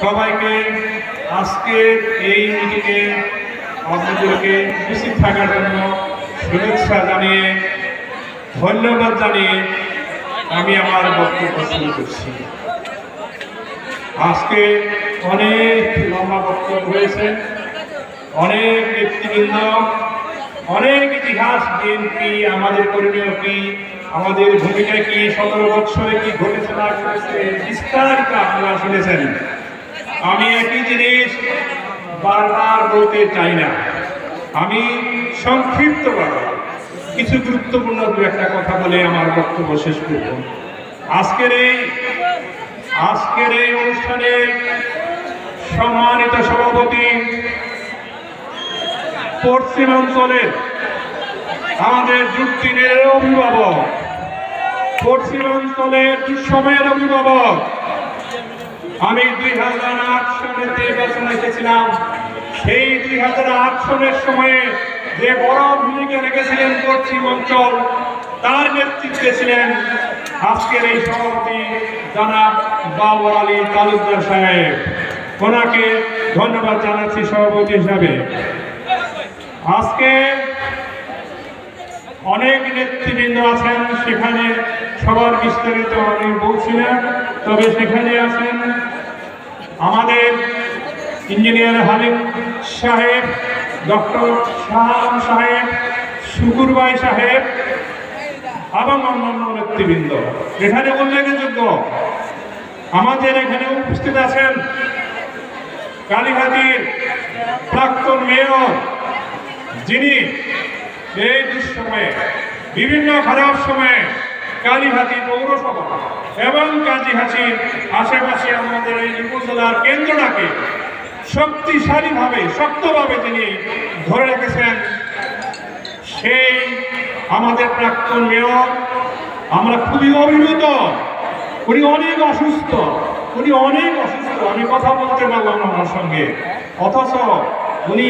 সবাইকে আজকে এই মিটিংয়ে আপনাদেরকে উপস্থিত থাকার জন্য শুভেচ্ছা জানিয়ে ধন্যবাদ জানিয়ে আমি আমার বক্তব্য শুরু করছি। আজকে অনেক লম্বা বক্তব্য হয়েছে, অনেক ব্যক্তিবৃন্দ, অনেক ইতিহাস বিএনপি, আমাদের করণীয় কি, আমাদের ভূমিকা কি, 17 বছরে কি ঘটেছে না ঘটেছে বিস্তারিত আপনারা শুনেছেন। আমি একই জিনিস বারবার বলতে চাই না, আমি সংক্ষিপ্তভাবে কিছু গুরুত্বপূর্ণ দু একটা কথা বলে আমার বক্তব্য শেষ করব। আজকের এই অনুষ্ঠানে সম্মানিত সভাপতি, পশ্চিমাঞ্চলের আমাদের যুক্তিদের অভিভাবক, পশ্চিমাঞ্চলের দুঃসময়ের অভিভাবক, আমি 2008 সালে নির্বাচনে এসেছিলাম। সেই 2008 সালের সময়ে যে বড় ভূমিকা রেখেছিলেন পশ্চিমাঞ্চল, তার নেতৃত্বে ছিলেন আজকের এই সভাপতি জনাব বাবর আলী তালুকদার সাহেব। ওনাকে ধন্যবাদ জানাচ্ছি সভাপতি হিসাবে। আজকে অনেক নেতৃবৃন্দ আছেন, সেখানে সবার বিস্তারিত আমি বলছি না, তবে সেখানে আছেন আমাদের ইঞ্জিনিয়ার হালিম সাহেব, ডক্টর শাহ আলম সাহেব, শুকুর ভাই সাহেব এবং অন্যান্য নেতৃবৃন্দ। এখানে উল্লেখযোগ্য আমাদের এখানে উপস্থিত আছেন কালীঘাটের প্রাক্তন মেয়র, যিনি এই দুঃসময়ে বিভিন্ন খারাপ সময়ে কালীঘাটি পৌরসভা এবং কালীঘাটির আশেপাশে আমাদের এই উপজেলার কেন্দ্রটাকে শক্তিশালীভাবে শক্তভাবে তিনি ধরে রেখেছেন। সেই আমাদের প্রাক্তন মেয়র, আমরা খুবই অভিভূত। উনি অনেক অসুস্থ, আমি কথা বলতে পারলাম না ওনার সঙ্গে, অথচ উনি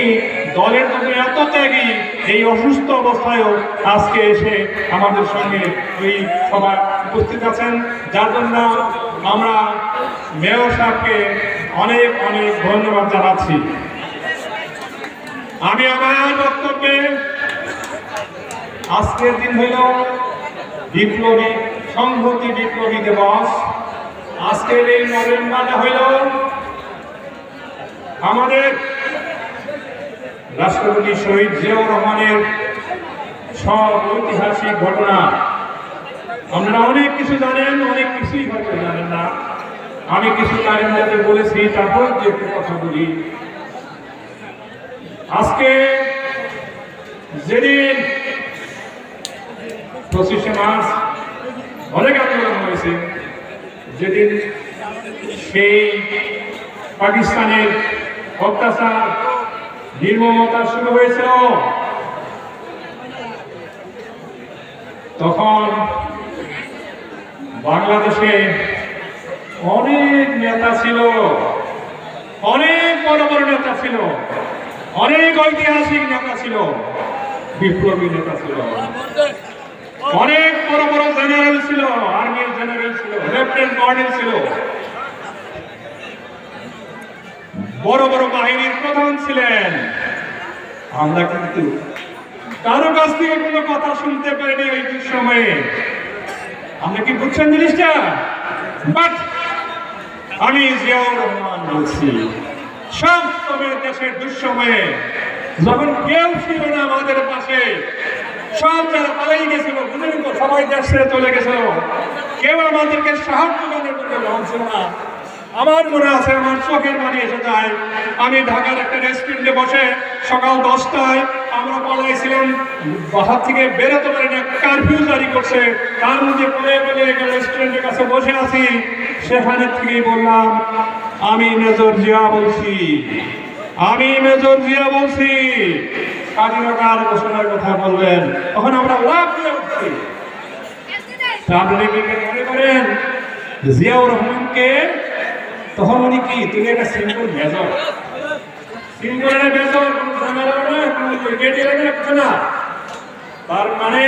দলের জন্য এত ত্যাগী, এই অসুস্থ অবস্থায়ও আজকে এসে আমাদের সঙ্গে ওই সভায় উপস্থিত আছেন, যার জন্য আমরা মেয়র সাহেবকে অনেক অনেক ধন্যবাদ জানাচ্ছি। আমি আমার বক্তব্যে আজকের দিন হইল বিপ্লবী সংহতি বিপ্লবী দিবস। আজকের এই নভেম্বরটা হইল আমাদের রাষ্ট্রপতি শহীদ জিয়াউর রহমানের সব ঐতিহাসিক ঘটনা। আপনারা অনেক কিছু জানেন, অনেক কিছুই হয়তো জানেন না। আমি কিছু তারের মধ্যে বলেছি, তারপর যে একটু কথা বলি। আজকে যেদিন 25শে মার্চ অনেক আন্দোলন হয়েছে, যেদিন সেই পাকিস্তানের অত্যাচার নির্মমতা শুরু হয়েছিল, তখন বাংলাদেশে অনেক নেতা ছিল, অনেক বড় বড় নেতা ছিল, অনেক ঐতিহাসিক নেতা ছিল, বিপ্লবী নেতা ছিল, অনেক বড় বড় জেনারেল ছিল, আর্মির জেনারেল ছিল, লেফটেন্যান্ট কর্নেল ছিল, বড় বড় বাহিনীর প্রধান ছিলেন। আমরা কিন্তু কারো কাছ থেকে কোনো কথা শুনতে পারিনি ওই দুঃসময়ে। আমরা কি বুঝছেন জিনিসটা? বাট আমি জিয়াউর রহমান বলছি, সব সময় দেশের দুঃসময়ে যখন কেউ ছিল না আমাদের পাশে, সব যারা পালাই গেছিল, বুঝলেন তো, সবাই দেশ ছেড়ে চলে গেছিল, কেউ আমাদেরকে সাহায্য করার জন্য ভাবছিল না। আমার মনে আছে, আমার চোখের পানি এসে যায়। আমি ঢাকার একটা রেস্টুরেন্টে বসে সকাল 10টায় আমরা পালাইছিলাম, বাহার থেকে বেরোতে পারি না, কারফিউ জারি করছে, তার মধ্যে পলে একটা রেস্টুরেন্টের কাছে বসে আছি। সেখানে থেকেই বললাম, আমি মেজর জিয়া বলছি, আমি মেজর জিয়া বলছি, স্বাধীনতার ঘোষণার কথা বলবেন। তখন আমরা লাভ দিয়ে উঠছি। মনে করেন জিয়াউর রহমানকে তখন উনি কি, তিনি একটা সিম্পল মেজর, সিম্পলের মেজর, না। তার মানে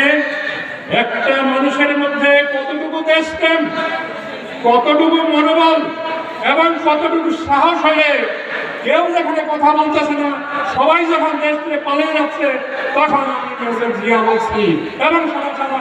একটা মানুষের মধ্যে কতটুকু দেশপ্রেম, কতটুকু মনোবল এবং কতটুকু সাহস হলে কেউ যেখানে কথা বলতেছে না, সবাই যখন দেশ থেকে পালিয়ে যাচ্ছে, তখন আমি মেজর জিয়া বলছি এবং সারা